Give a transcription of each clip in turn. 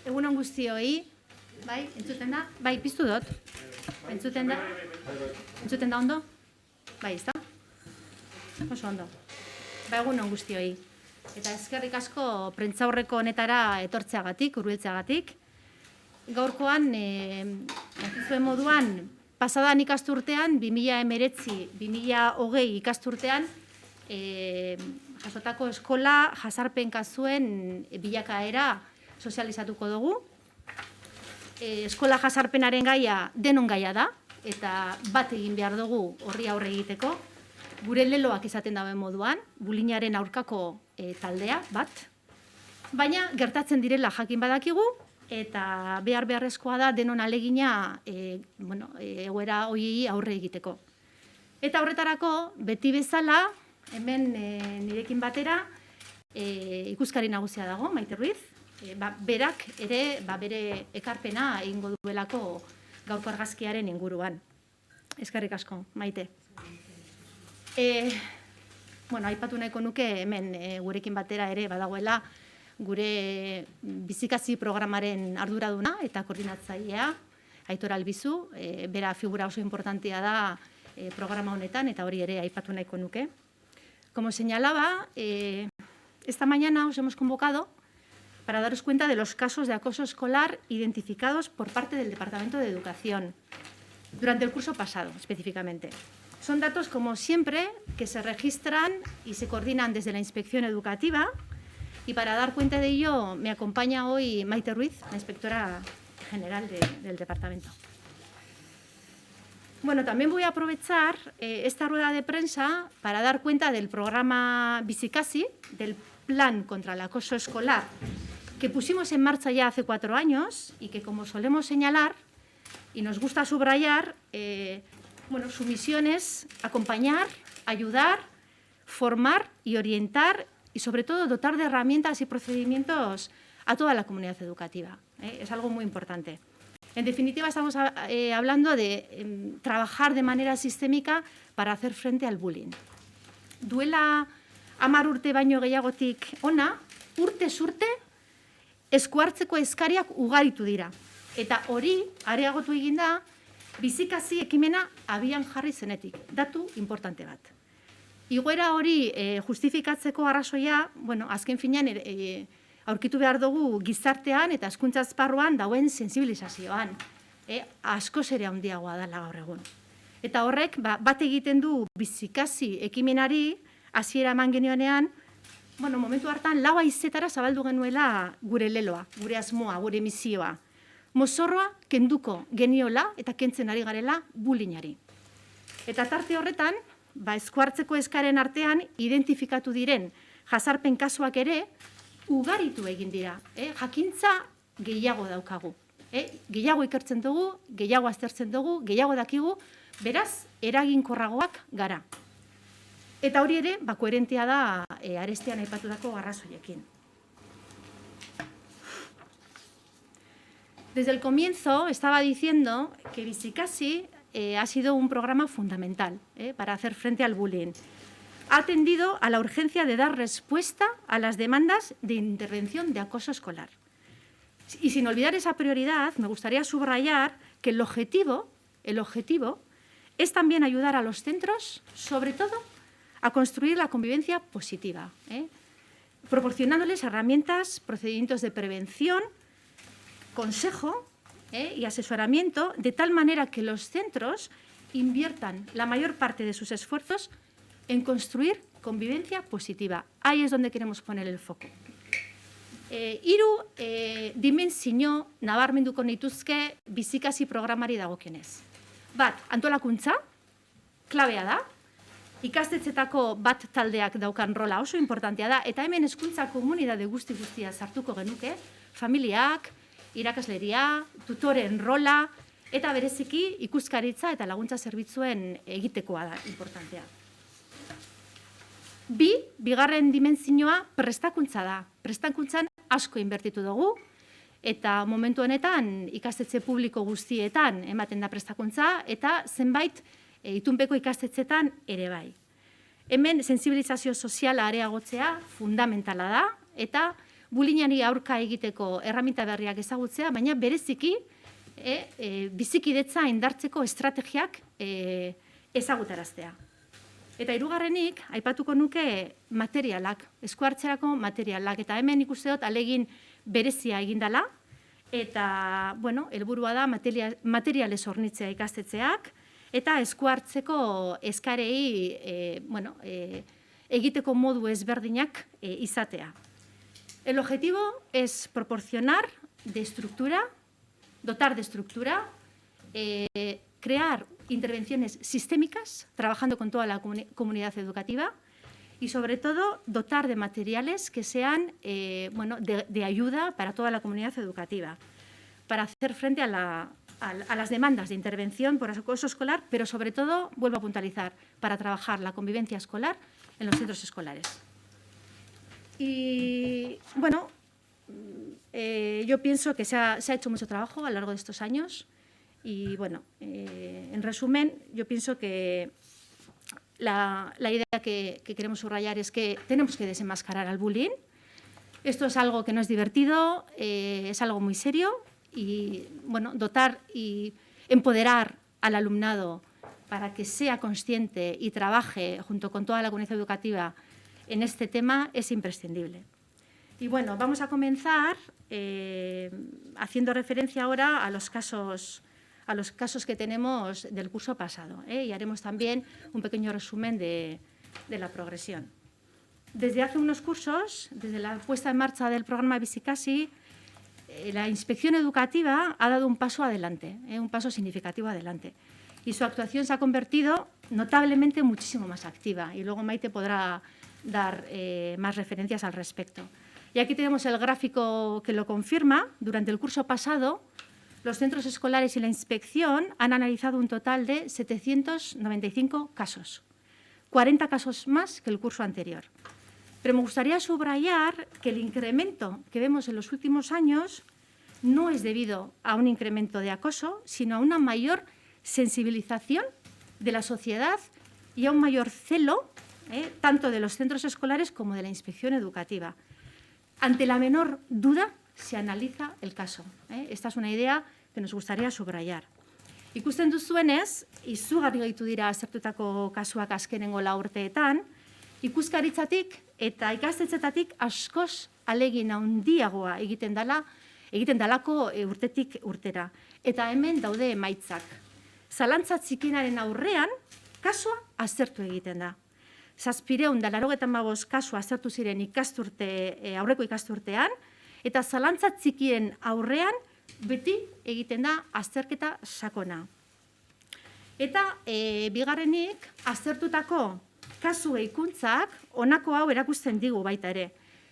Egunon guztioi, bai, entzuten da? Bai, piztu dut. Entzuten da? Entzuten da ondo? Bai, ez da? Oso ondo. Ba, egunon guztioi. Eta eskerrik asko prentzaurreko honetara etortzeagatik, hurbiltzeagatik. Gaurkoan, zuen moduan, pasadan ikasturtean, 2019-2020 ikasturtean, jasotako eskola jasarpen kasuen bilakaera sozializatuko dugu. Eskola jasarpenaren gaia denon gaia da, eta bat egin behar dugu horri aurre egiteko. Gure leloak izaten dauen moduan, bulinaren aurkako taldea, bat. Baina gertatzen direla jakin badakigu, eta beharrezkoa da denon alegina egoera horiei aurre egiteko. Eta horretarako, beti bezala, hemen nirekin batera, ikuskari nagusia dago, Maite Ruiz. Berak ere bere ekarpena egingo duelako gaurko argazkiaren inguruan. Eskerrik asko, Maite. Aipatu nahiko nuke hemen gurekin batera ere badagoela gure bizikasi programaren arduraduna eta koordinatzailea, Aitor Albizu, bera figura oso importantea da programa honetan eta hori ere aipatu nahiko nuke. Como señalaba, esta mañana os hemos convocado para daros cuenta de los casos de acoso escolar identificados por parte del Departamento de Educación durante el curso pasado, específicamente. Son datos, como siempre, que se registran y se coordinan desde la Inspección Educativa, y para dar cuenta de ello me acompaña hoy Maite Ruiz, la inspectora general del departamento. Bueno, también voy a aprovechar esta rueda de prensa para dar cuenta del programa Bizikasi, del Plan contra el Acoso Escolar, que pusimos en marcha ya hace 4 años y que, como solemos señalar y nos gusta subrayar, su misión es acompañar, ayudar, formar y orientar y, sobre todo, dotar de herramientas y procedimientos a toda la comunidad educativa. Es algo muy importante. En definitiva, estamos hablando de trabajar de manera sistémica para hacer frente al bullying. Duela 10 urte baino gehiagotik ona, urtez urte, esku hartzeko eskariak ugaritu dira. Eta hori, areagotu egin da, bizikasi ekimena abian jarri zenetik. Datu importante bat. Igoera hori justifikatzeko arrazoia, azken finean aurkitu behar dugu gizartean eta hezkuntza esparruan dauen sensibilizazioan. Askoz ere handiagoa dela gaur egun. Eta horrek bat egiten du bizikasi ekimenari hasiera eman genionean, momentu hartan 4 haizetara zabaldu genuela gure leloa, gure asmoa, gure misioa. Mozorroa kenduko geniola eta kentzen ari garela bullyingari. Eta tarte horretan, esku hartzeko eskaren artean identifikatu diren jasarpen kasuak ere ugaritu egin dira. Jakintza gehiago daukagu. Gehiago ikertzen dugu, gehiago aztertzen dugu, gehiago dakigu, beraz, eraginkorragoak gara. Eta hori ere, koherentea da arestian aipatutako arrazoiekin. Desde el comienzo estaba diciendo que Bizikasi ha sido un programa fundamental para hacer frente al bullying. Ha atendido a la urgencia de dar respuesta a las demandas de intervención de acoso escolar. Y sin olvidar esa prioridad, me gustaría subrayar que el objetivo es también ayudar a los centros, sobre todo, a construir la convivencia positiva, proporcionándoles herramientas, procedimientos de prevención, consejo y asesoramiento, de tal manera que los centros inviertan la mayor parte de sus esfuerzos en construir convivencia positiva. Ahí es donde queremos poner el foco. 3 dimentsio nabarmenduko nituzke bizikasi programari dagokionez. Bat, antolakuntza, klabea da, ikastetxetako bat taldeak daukan rola oso importantea da, eta hemen hezkuntza komunitate guztia sartuko genuke, familiak, irakasleria, tutoren rola, eta bereziki ikuskaritza eta laguntza zerbitzuen egitekoa da importantea. Bigarren dimentsioa prestakuntza da. Prestakuntzan asko inbertitu dugu, eta momentu honetan ikastetxe publiko guztietan ematen da prestakuntza, eta zenbait itunpeko ikastetxetan ere bai. Hemen sensibilizazio soziala areagotzea fundamentala da, eta bullyingari aurka egiteko erreminta berriak ezagutzea, baina bereziki bizikidetza indartzeko estrategiak ezagutaraztea. Eta hirugarrenik, aipatuko nuke materialak, esku hartzerako materialak, eta hemen ikuste dut alegin berezia egindala, eta, bueno, helburua da materialez hornitzea ikastetxeak, eta esku hartzeko eskarei, egiteko modu ezberdinak izatea. El objetivo es proporcionar de estructura, dotar de estructura, crear intervenciones sistémicas, trabajando con toda la comunidad educativa y, sobre todo, dotar de materiales que sean de ayuda para toda la comunidad educativa, para hacer frente a las demandas de intervención por acoso escolar, pero, sobre todo, vuelvo a puntualizar, para trabajar la convivencia escolar en los centros escolares. Y, bueno, yo pienso que se ha hecho mucho trabajo a lo largo de estos años y, bueno, en resumen, yo pienso que la idea que queremos subrayar es que tenemos que desenmascarar al bullying. Esto es algo que no es divertido, es algo muy serio y, bueno, dotar y empoderar al alumnado para que sea consciente y trabaje junto con toda la comunidad educativa en este tema es imprescindible. Y, bueno, vamos a comenzar haciendo referencia ahora a los casos que tenemos del curso pasado, y haremos también un pequeño resumen de la progresión. Desde hace unos cursos, desde la puesta en marcha del programa Bizikasi, la Inspección Educativa ha dado un paso adelante, un paso significativo adelante, y su actuación se ha convertido notablemente muchísimo más activa, y luego Maite podrá dar más referencias al respecto. Y aquí tenemos el gráfico que lo confirma. Durante el curso pasado, los centros escolares y la inspección han analizado un total de 795 casos, 40 casos más que el curso anterior. Pero me gustaría subrayar que el incremento que vemos en los últimos años no es debido a un incremento de acoso, sino a una mayor sensibilización de la sociedad y a un mayor celo, tanto de los centros escolares como de la inspección educativa. Ante la menor duda, se analiza el caso. Esta es una idea que nos gustaría subrayar. Ikusten duzuenez, izugarri gehitu dira aztertutako kasuak azkenengo 4 urteetan, ikuskaritzatik eta ikastetxetatik askoz alegin handiagoa egiten dalako urtetik urtera. Eta hemen daude emaitzak. Zalantza txikinaren aurrean, kasua aztertu egiten da. 795 kasu aztertu ziren aurreko ikasturtean, eta zalantza txikien aurrean beti egiten da azterketa sakona. Eta bigarrenik, aztertutako kasu gehikuntzak honako hau erakusten digu baita ere.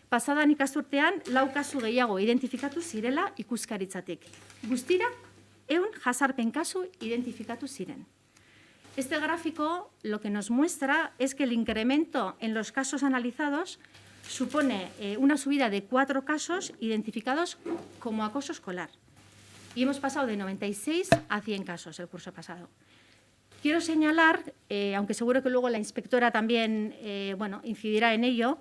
Pasadan ikasturtean 4 kasu gehiago identifikatu zirela ikuskaritzatik. Guztira, 100 jazarpen kasu identifikatu ziren. Este gráfico lo que nos muestra es que el incremento en los casos analizados supone una subida de 4 casos identificados como acoso escolar. Y hemos pasado de 96 a 100 casos el curso pasado. Quiero señalar, aunque seguro que luego la inspectora también incidirá en ello,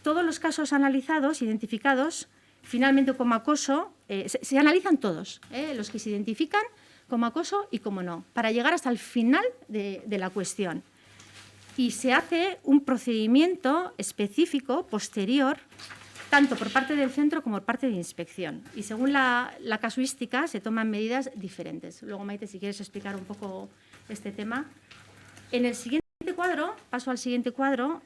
todos los casos analizados, identificados finalmente como acoso, se analizan todos, los que se identifican como acoso y como no, para llegar hasta el final de la cuestión. Y se hace un procedimiento específico, posterior, tanto por parte del centro como por parte de inspección. Y según la casuística se toman medidas diferentes. Luego, Maite, si quieres explicar un poco este tema. En el siguiente cuadro, paso al siguiente cuadro,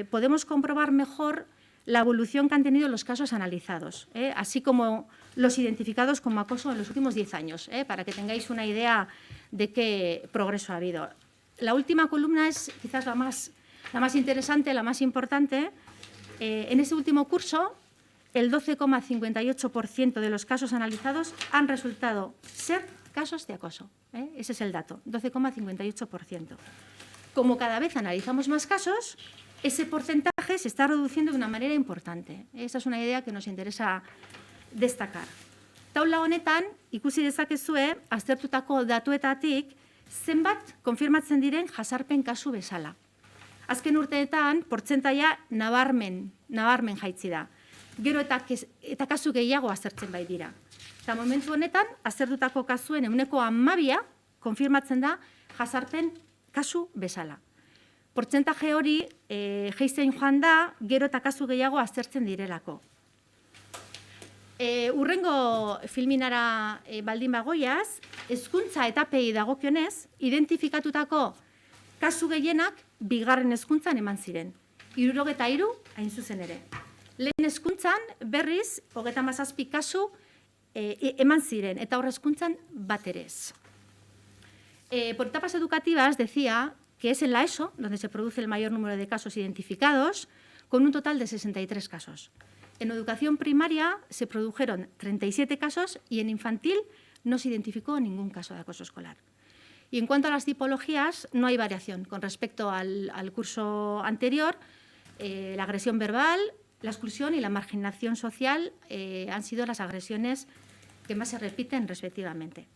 podemos comprobar mejor la evolución que han tenido los casos analizados, así como los identificados como acoso en los últimos 10 años, para que tengáis una idea de qué progreso ha habido. La última columna es quizás la más interesante, la más importante. En este último curso, el 12,58% de los casos analizados han resultado ser casos de acoso. Ese es el dato, 12,58%. Como cada vez analizamos más casos, ese porcentaje se está reduciendo de una manera importante. Esa es una idea que nos interesa destacar. Taula honetan, ikusi dezakezue, aztertutako datuetatik, zenbat konfirmatzen diren jazarpen kasu bezala. Azken urteetan, portzentaia nabarmen jaitsi da. gero eta kasu gehiago aztertzen bai dira. Eta momentu honetan, aztertutako kasuen 12% konfirmatzen da jazarpen kasu bezala. Portzentaje hori jeizen joan da, gero eta kasu gehiago aztertzen direlako. Urrengo filminara baldin bagoiaz, hezkuntza etapei dagokionez, identifikatutako kasu gehienak bigarren hezkuntzan eman ziren. 73 hain zuzen ere. Lehen hezkuntzan berriz 37 kasu eman ziren, eta hor hezkuntzan bat ere ez. Por etapas educativas decía que es en la ESO donde se produce el mayor número de casos identificados, con un total de 63 casos. En educación primaria se produjeron 37 casos y en infantil no se identificó ningún caso de acoso escolar. Y en cuanto a las tipologías, no hay variación con respecto al curso anterior. La agresión verbal, la exclusión y la marginación social han sido las agresiones que más se repiten respectivamente.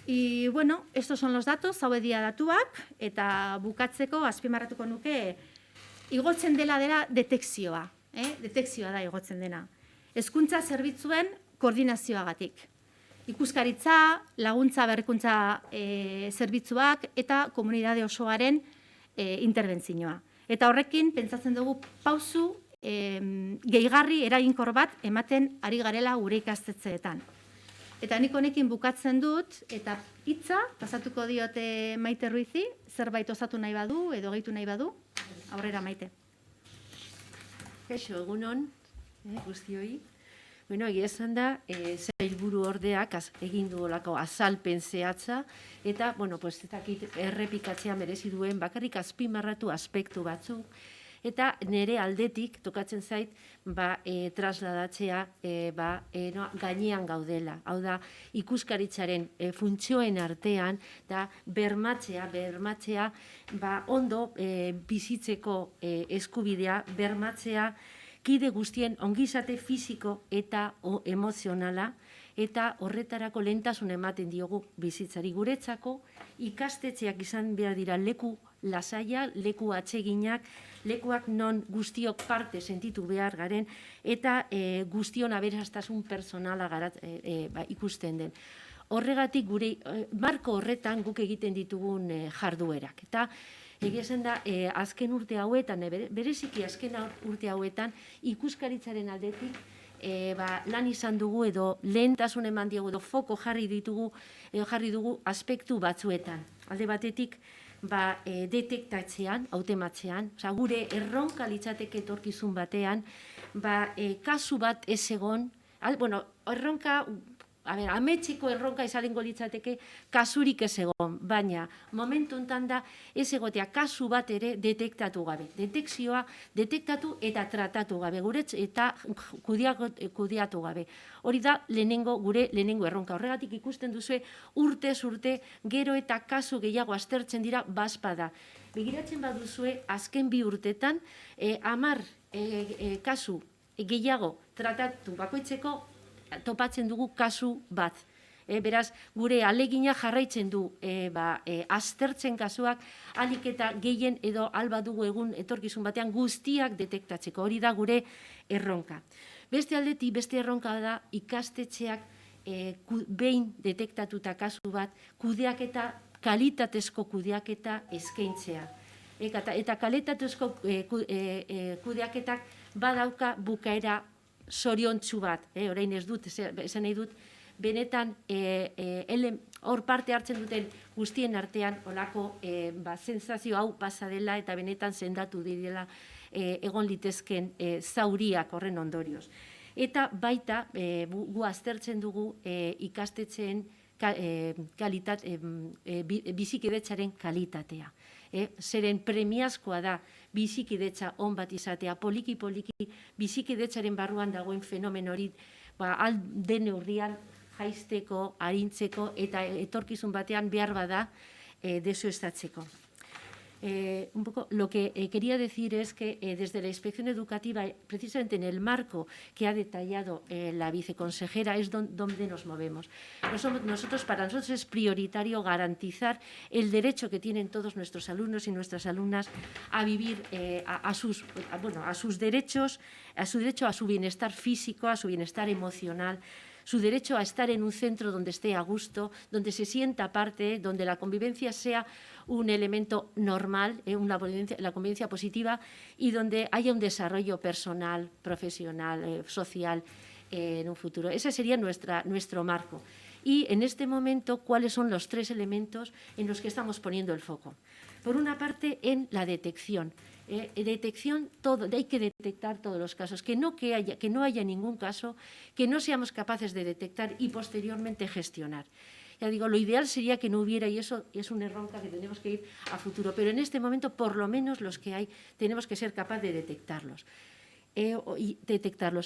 Y bueno, estos son los datos, hauek dira datuak, eta bukatzeko azpimarratuko nuke igotzen dela detekzioa. Detekzioa da igotzen dena. Hezkuntza zerbitzuen koordinazioagatik. Ikuskaritza, laguntza berrikuntza zerbitzuak eta komunitate osoaren interbentzioa. Eta horrekin, pentsatzen dugu pausu gehigarri eraginkor bat ematen ari garela gure ikastetxeetan. Eta nik honekin bukatzen dut, eta hitza pasatuko diote Maite Ruizi, zerbait osatu nahi badu edo gehitu nahi badu, aurrera Maite. Kaixo, egunon, guztioi. Bueno, egia esan da, sailburu ordeak egin duolako azalpen zehatza, eta, bueno, pues, errepikatzea merezi duen bakarrik azpimarratu aspektu batzuk, eta nire aldetik tokatzen zait trasladatzea gainean gaudela. Hau da, ikuskaritzaren funtzioen artean da bermatzea ondo bizitzeko eskubidea, bermatzea kide guztien ongizate fisiko eta emozionala, eta horretarako lehentasun ematen diogu bizitzari. Guretzako ikastetxeak izan behar dira leku lasaia, leku atseginak, lekuak non guztiok parte sentitu behar garen, eta guztion aberastasun personala ikusten den. Horregatik gure marko horretan guk egiten ditugun jarduerak. Eta egia zen da, azken urte hauetan, bereziki azken urte hauetan, ikuskaritzaren aldetik lan izan dugu edo lehentasun eman diogu edo foko jarri dugu aspektu batzuetan. Alde batetik, detektatzean, hautematzean, gure erronka litzateke etorkizun batean, kasu bat ez egon, erronka, ametxeko erronka izalengo litzateke kasurik ez egon, baina momentu enten da ez egotea kasu bat ere detektatu gabe. Detekzioa detektatu eta tratatu gabe, guretz eta kudeatu gabe. Hori da gure lehenengo erronka. Horregatik ikusten duzue urtez urte gero eta kasu gehiago aztertzen dira bazpada. Begiratzen baduzue azken 2 urtetan 10 kasu gehiago tratatu bakoitzeko topatzen dugu kasu bat. Beraz, gure alegina jarraitzen du aztertzen kasuak alik eta gehien edo alba dugu egun etorkizun batean guztiak detektatzeko. Hori da gure erronka. Beste aldetik, beste erronka da ikastetxeak behin detektatuta kasu bat kudeaketa, kalitatezko kudeaketa eskaintzea. Eta kalitatezko kudeaketak badauka bukaera zoriontsu bat, orain ez dut, esan nahi dut, benetan hor parte hartzen duten guztien artean olako sensazio hau pasa dela eta benetan sendatu direla egon litezken zauriak horren ondorioz. Eta baita gu aztertzen dugu ikastetxeen bizikidetzaren kalitatea. Zeren premiazkoa da bizikidetza on bat izatea, poliki-poliki bizikidetzaren barruan dagoen fenomen hori den neurrian jaisteko, arintzeko eta etorkizun batean behar bada desuestatzeko. Un poco lo que quería decir es que desde la inspección educativa, precisamente en el marco que ha detallado la viceconsejera, es donde nos movemos. Para nosotros es prioritario garantizar el derecho que tienen todos nuestros alumnos y nuestras alumnas a vivir a sus derechos, a su derecho a su bienestar físico, a su bienestar emocional, su derecho a estar en un centro donde esté a gusto, donde se sienta parte, donde la convivencia sea un elemento normal, la convivencia positiva, y donde haya un desarrollo personal, profesional, social en un futuro. Ese sería nuestro marco. Y en este momento, ¿cuáles son los 3 elementos en los que estamos poniendo el foco? Por una parte, en la detección. Detección, hay que detectar todos los casos, que no haya ningún caso que no seamos capaces de detectar y posteriormente gestionar. Ya digo, lo ideal sería que no hubiera, y eso es un error que tenemos que ir a futuro, pero en este momento, por lo menos los que hay, tenemos que ser capaces de detectarlos.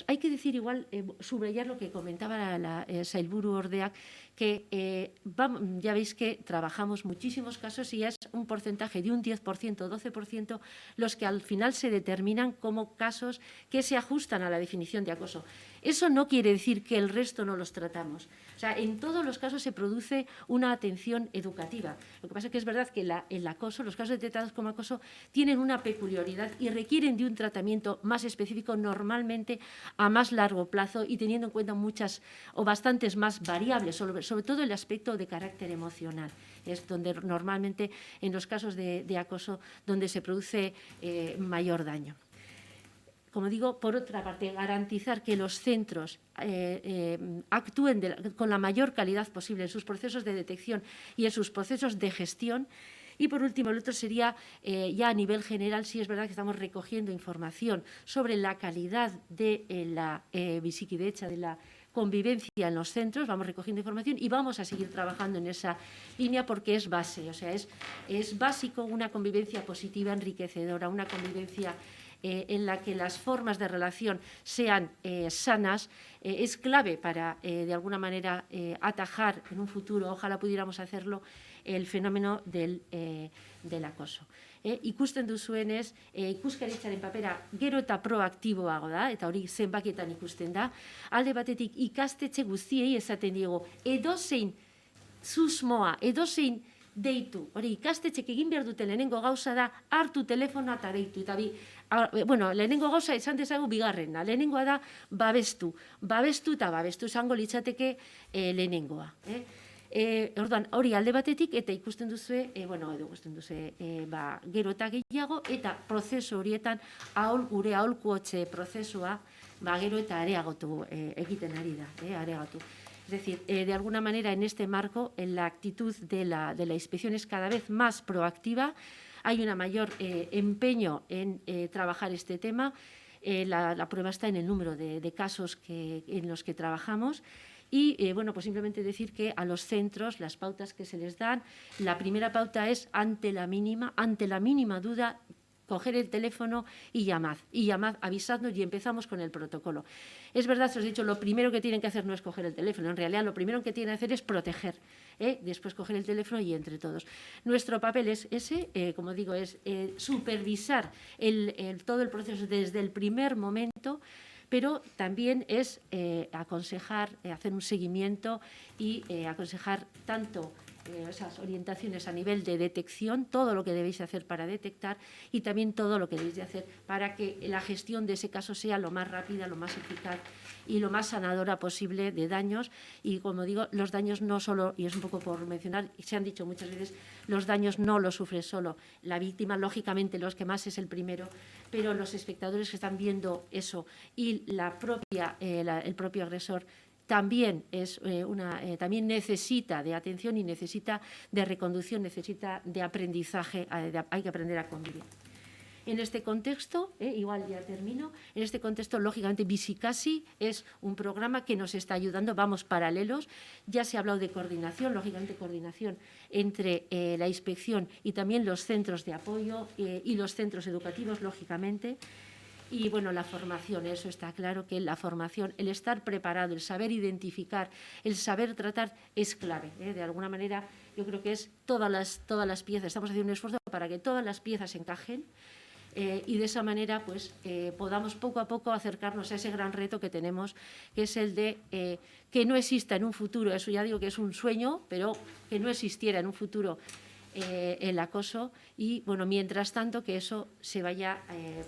Hay que decir igual, subrayar lo que comentaba la Sailburu Ordeak, que ya veis que trabajamos muchísimos casos y es un porcentaje de un 10%, 12% los que al final se determinan como casos que se ajustan a la definición de acoso. Eso no quiere decir que el resto no los tratamos. O sea, en todos los casos se produce una atención educativa. Lo que pasa es que es verdad que el acoso, los casos detectados como acoso, tienen una peculiaridad y requieren de un tratamiento más específico, normalmente a más largo plazo y teniendo en cuenta muchas o bastantes más variables, sobre todo el aspecto de carácter emocional. Es donde normalmente en los casos de acoso donde se produce mayor daño. Como digo, por otra parte, garantizar que los centros actúen con la mayor calidad posible en sus procesos de detección y en sus procesos de gestión. Y, por último, el otro sería, ya a nivel general, sí es verdad que estamos recogiendo información sobre la calidad de la bizikidecha, de la convivencia en los centros, vamos recogiendo información y vamos a seguir trabajando en esa línea porque es base, o sea, es básico una convivencia positiva, enriquecedora, una convivencia en la que las formas de relación sean sanas, es clave para, de alguna manera, atajar en un futuro, ojalá pudiéramos hacerlo, el fenómeno del acoso. Ikusten duzuenez, ikuskaritzaren papera gero eta proaktiboago da, eta hori zenbakietan ikusten da, alde batetik ikastetxe guztiei esaten diego, edozein susmoa, edozein deitu, hori ikastetxek egin behar dute lehenengo gauza da, hartu telefonoa eta deitu, eta lehenengo gauza esan dezagu bigarrena, lehenengoa da babestu eta babestu esango litzateke lehenengoa. Orduan, hori alde batetik, eta ikusten duzue, gero eta gehiago, eta prozesu horietan gure aholkuotze prozesua gero eta areagotu egiten ari da, areagotu. Es decir, de alguna manera en este marco, la actitud de la inspección es cada vez más proactiva, hay un mayor empeño en trabajar este tema, la prueba está en el número de casos en los que trabajamos. Y, pues simplemente decir que a los centros, las pautas que se les dan, la primera pauta es ante la mínima duda, coger el teléfono y llamad, avisadnos y empezamos con el protocolo. Es verdad, os he dicho, lo primero que tienen que hacer no es coger el teléfono, en realidad lo primero que tienen que hacer es proteger, después coger el teléfono y entre todos. Nuestro papel es ese, como digo, es supervisar todo el proceso desde el primer momento, pero también es aconsejar, hacer un seguimiento y aconsejar tanto esas orientaciones a nivel de detección, todo lo que debéis hacer para detectar y también todo lo que debéis de hacer para que la gestión de ese caso sea lo más rápida, lo más eficaz y lo más sanadora posible de daños. Y, como digo, los daños no solo, y es un poco por mencionar, y se han dicho muchas veces, los daños no los sufre solo la víctima, lógicamente los que más es el primero, pero los espectadores que están viendo eso y el propio agresor también también necesita de atención y necesita de reconducción, necesita de aprendizaje, hay que aprender a convivir. En este contexto, igual ya termino, en este contexto, lógicamente, Bizikasi es un programa que nos está ayudando, vamos paralelos, ya se ha hablado de coordinación, lógicamente coordinación entre la inspección y también los centros de apoyo y los centros educativos, lógicamente. Y bueno, la formación, eso está claro que la formación, el estar preparado, el saber identificar, el saber tratar es clave. De alguna manera, yo creo que es todas las piezas, estamos haciendo un esfuerzo para que todas las piezas encajen y de esa manera pues podamos poco a poco acercarnos a ese gran reto que tenemos, que es el de que no exista en un futuro, eso ya digo que es un sueño, pero que no existiera en un futuro el acoso y, bueno, mientras tanto que eso se vaya,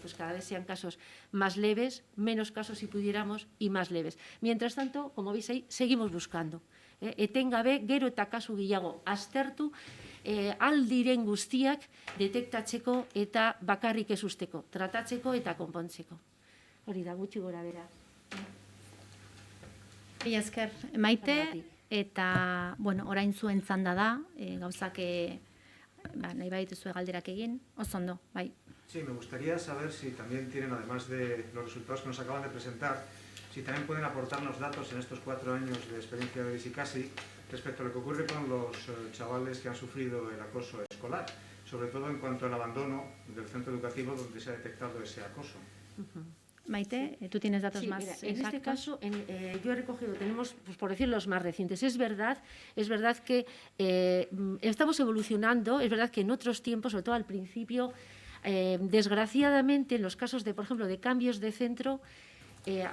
pues cada vez sean casos más leves, menos casos si pudiéramos y más leves. Mientras tanto, como veis ahí, seguimos buscando. Etengabe, gero eta kasu gehiago aztertu, aldiren guztiak detektatzeko eta bakarrik ez usteko, tratatzeko eta konpontzeko. Hori da, gutxi gora bera. Mila esker, Maite, eta, bueno, orain zuen txanda da, gauzak nahi badituzue galderak egin, oso ondo, bai. Sí, me gustaría saber si también tienen, además de los resultados que nos acaban de presentar, si también pueden aportarnos datos en estos 4 años de experiencia de Bizikasi respecto a lo que ocurre con los chavales que han sufrido el acoso escolar, sobre todo en cuanto al abandono del centro educativo donde se ha detectado ese acoso. Maite, ¿tú tienes datos más mira, exactos? En este caso, yo he recogido, tenemos, pues por decir, los más recientes. Es verdad que estamos evolucionando, es verdad que en otros tiempos, sobre todo al principio, desgraciadamente, en los casos de, por ejemplo, de cambios de centro,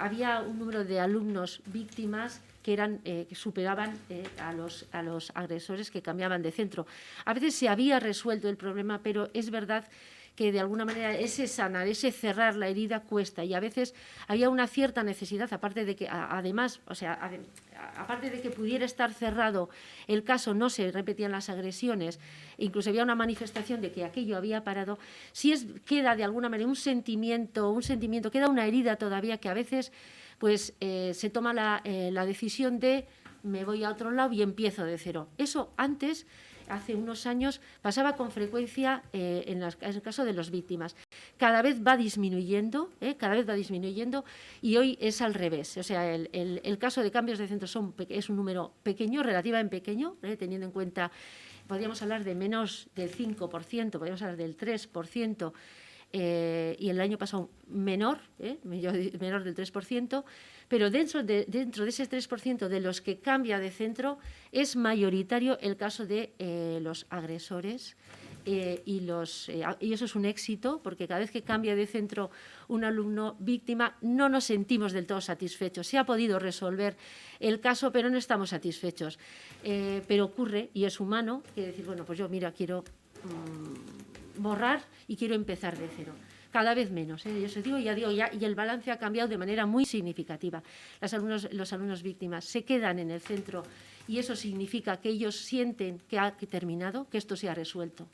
había un número de alumnos víctimas que superaban a los agresores que cambiaban de centro. A veces se había resuelto el problema, pero es verdad que de alguna manera ese sanar, ese cerrar la herida cuesta y a veces había una cierta necesidad, aparte de que además, o sea, aparte de que pudiera estar cerrado el caso, no se repetían las agresiones, incluso había una manifestación de que aquello había parado, queda de alguna manera un sentimiento, queda una herida todavía que a veces pues se toma la decisión de me voy a otro lado y empiezo de cero. Eso antes, hace unos años, pasaba con frecuencia en el caso de las víctimas. Cada vez va disminuyendo, y hoy es al revés. O sea, el caso de cambios de centro es un número pequeño, relativamente pequeño, teniendo en cuenta, podríamos hablar de menos del 5%, podríamos hablar del 3%, y el año pasado menor del 3%, pero dentro de ese 3% de los que cambia de centro es mayoritario el caso de los agresores y eso es un éxito porque cada vez que cambia de centro un alumno víctima no nos sentimos del todo satisfechos. Se ha podido resolver el caso, pero no estamos satisfechos. Pero ocurre y es humano que decir, bueno, pues yo mira, quiero borrar y quiero empezar de cero. Cada vez menos, yo os digo, y el balance ha cambiado de manera muy significativa. Los alumnos víctimas se quedan en el centro y eso significa que ellos sienten que ha terminado, que esto se ha resuelto.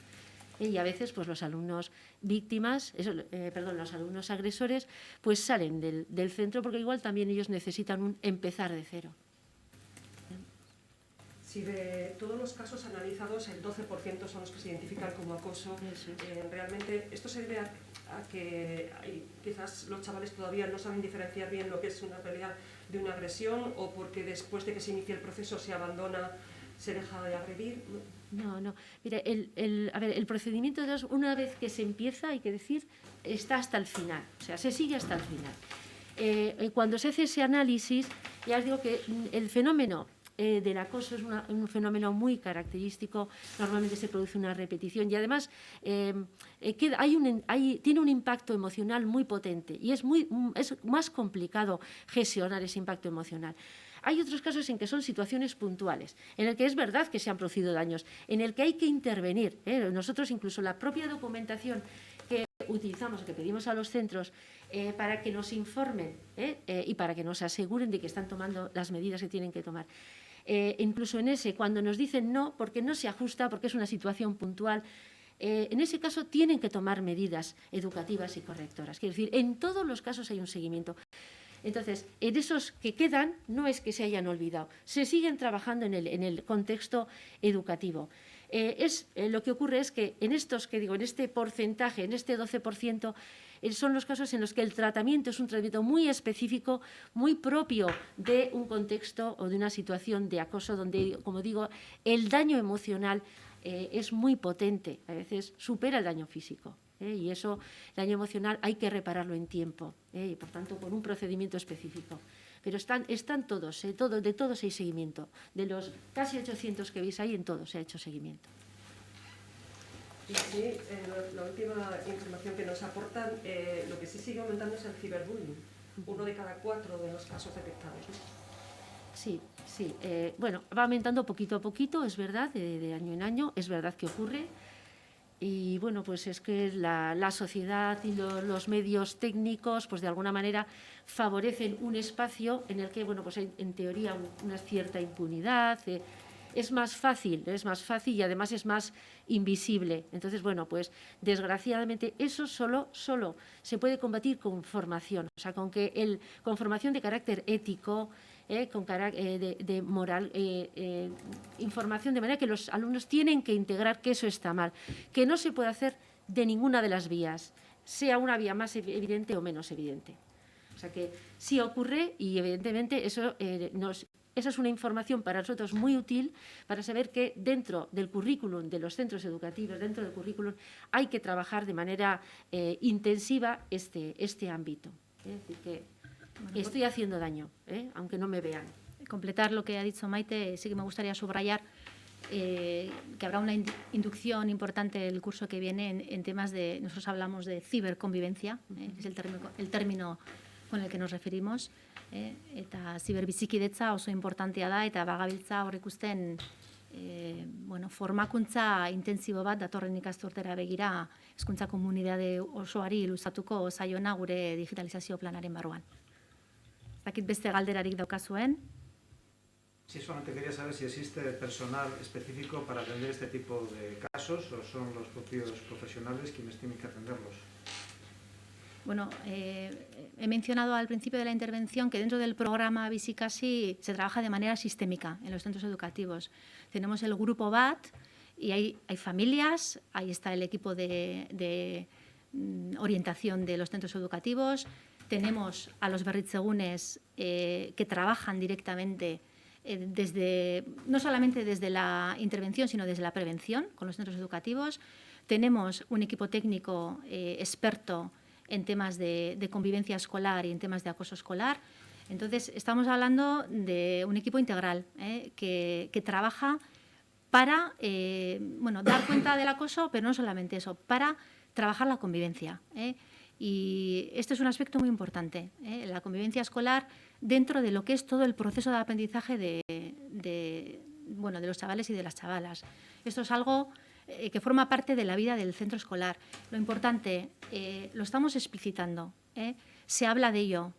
Y a veces pues los alumnos víctimas, los alumnos agresores, pues salen del centro porque igual también ellos necesitan empezar de cero. Si de todos los casos analizados, el 12% son los que se identifican como acoso, realmente esto se debe a que quizás los chavales todavía no saben diferenciar bien lo que es una pelea de una agresión o porque después de que se inicia el proceso se abandona, se deja de agredir. No. Mira, el procedimiento una vez que se empieza, hay que decir, está hasta el final, o sea, se sigue hasta el final. Cuando se hace ese análisis, ya os digo que el fenómeno del acoso es un fenómeno muy característico, normalmente se produce una repetición y además tiene un impacto emocional muy potente y es más complicado gestionar ese impacto emocional. Hay otros casos en que son situaciones puntuales, en el que es verdad que se han producido daños, en el que hay que intervenir. Nosotros incluso la propia documentación que utilizamos, que pedimos a los centros para que nos informen y para que nos aseguren de que están tomando las medidas que tienen que tomar. Incluso en ese, cuando nos dicen no, porque no se ajusta, porque es una situación puntual, en ese caso tienen que tomar medidas educativas y correctoras. Quiero decir, en todos los casos hay un seguimiento. Entonces, en esos que quedan, no es que se hayan olvidado, se siguen trabajando en el contexto educativo. Lo que ocurre es que en este porcentaje, en este 12%, son los casos en los que el tratamiento es un tratamiento muy específico, muy propio de un contexto o de una situación de acoso donde, como digo, el daño emocional es muy potente, a veces supera el daño físico. Y eso, el daño emocional, hay que repararlo en tiempo, y por tanto con un procedimiento específico. Pero están todos, de todos hay seguimiento. De los casi 800 que veis ahí, en todos se ha hecho seguimiento. Y sí, la última información que nos aportan, lo que sí sigue aumentando es el ciberbullying. 1 de cada 4 de los casos detectados, ¿no? Sí. Bueno, va aumentando poquito a poquito, es verdad, de año en año, es verdad que ocurre. Y bueno, pues es que la sociedad y los medios técnicos, pues de alguna manera favorecen un espacio en el que, bueno, pues hay en teoría una cierta impunidad. Es más fácil y además es más invisible. Entonces, bueno, pues desgraciadamente eso solo se puede combatir con formación, o sea, con formación de carácter ético, con carácter de moral, información de manera que los alumnos tienen que integrar que eso está mal, que no se puede hacer de ninguna de las vías, sea una vía más evidente o menos evidente. O sea que sí ocurre y evidentemente esa es una información para nosotros muy útil para saber que dentro del currículum de los centros educativos, dentro del currículum, hay que trabajar de manera intensiva este ámbito. Es decir, que estoy haciendo daño, aunque no me vean. Completar lo que ha dicho Maite, sí que me gustaría subrayar que habrá una inducción importante del curso que viene en temas de, nosotros hablamos de ciberconvivencia, que es el término con el que nos referimos, eta ziberbizikidetza oso importantea da, eta bagabiltza hor ikusten formakuntza intensibo bat datorren ikasturtera begira hezkuntza komunitate osoari luzatuko zaiona gure digitalizazio planaren barruan. Zakit beste galderarik daukazuen. Sí, solamente quería saber si existe personal específico para atender este tipo de casos o son los propios profesionales quienes tienen que atenderlos. Bueno, he mencionado al principio de la intervención que dentro del programa Bizikasi se trabaja de manera sistémica en los centros educativos. Tenemos el grupo BAT y hay familias, ahí está el equipo de orientación de los centros educativos. Tenemos a los berritzegunes que trabajan directamente no solamente desde la intervención, sino desde la prevención con los centros educativos. Tenemos un equipo técnico experto en temas de convivencia escolar y en temas de acoso escolar. Entonces, estamos hablando de un equipo integral que trabaja para dar cuenta del acoso, pero no solamente eso, para trabajar la convivencia. Y este es un aspecto muy importante, la convivencia escolar dentro de lo que es todo el proceso de aprendizaje de los chavales y de las chavalas. Esto es algo que forma parte de la vida del centro escolar. Lo importante, lo estamos explicitando, se habla de ello,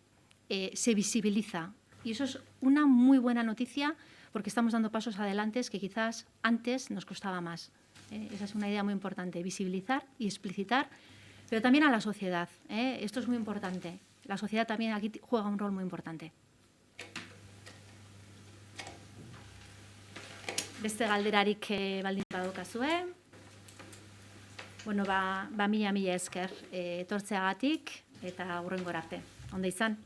se visibiliza. Y eso es una muy buena noticia porque estamos dando pasos adelante que quizás antes nos costaba más. Esa es una idea muy importante, visibilizar y explicitar, pero también a la sociedad. Esto es muy importante. La sociedad también aquí juega un rol muy importante. Beste galderarik baldin badukazue. Mila esker etortzeagatik eta hurrengora arte. Ondo izan.